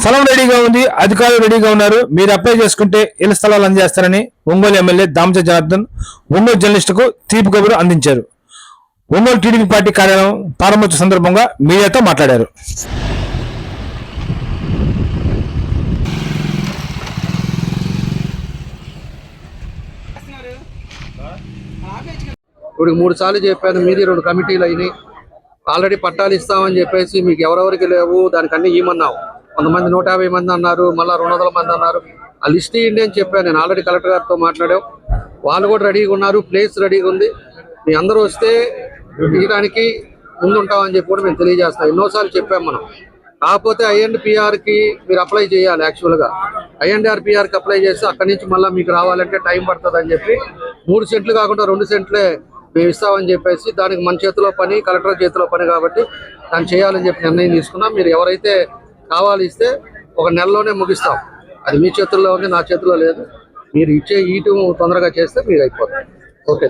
స్థలం రెడీగా ఉంది, అధికారులు రెడీగా ఉన్నారు. మీరు అప్లై చేసుకుంటే ఇళ్ల స్థలాలు అందజేస్తారని ఒంగోలు ఎమ్మెల్యే దామచ జనార్దన్ ఒంగోలు జర్నలిస్టుకు తీపి కబురు అందించారు. ఒంగోలు టీడీపీ పార్టీ కార్యాలయం ప్రారంభోత్సవ సందర్భంగా మీడియాతో మాట్లాడారు. ఇప్పుడు 3 సార్లు చెప్పాను, మీది 2 కమిటీలు అయినాయి. ఆల్రెడీ పట్టాలు ఇస్తామని చెప్పేసి మీకు ఎవరెవరికి లేవు దానికి అన్ని ఇవ్వమన్నావు. కొంతమంది 150 మంది అన్నారు, మళ్ళీ 200 మంది అన్నారు. ఆ లిస్ట్ ఇవ్వండి అని చెప్పాను. నేను ఆల్రెడీ కలెక్టర్ గారితో మాట్లాడాం, వాళ్ళు కూడా రెడీగా ఉన్నారు, ప్లేస్ రెడీగా ఉంది. మీ అందరూ వస్తే తీయడానికి ముందుంటామని చెప్పి కూడా మేము తెలియజేస్తాం. ఎన్నోసార్లు చెప్పాం మనం. కాకపోతే ఐఎన్పిఆర్కి మీరు అప్లై చేయాలి. యాక్చువల్గా ఐఎన్ఆర్పిఆర్కి అప్లై చేస్తే అక్కడి నుంచి మళ్ళీ మీకు రావాలంటే టైం పడుతుంది అని చెప్పి 3 సెంట్లు కాకుండా 2 సెంట్లే మేము ఇస్తామని చెప్పేసి దానికి మన చేతిలో పని, కలెక్టర్ చేతిలో పని కాబట్టి దాన్ని చేయాలని చెప్పి నిర్ణయం తీసుకున్నాం. మీరు ఎవరైతే కావాలి ఇస్తే 1 నెలలోనే ముగిస్తాం. అది మీ చేతుల్లో ఉంది, నా చేతిలో లేదు. మీరు ఇచ్చే ఈటు తొందరగా చేస్తే మీరు అయిపోతుంది. ఓకే.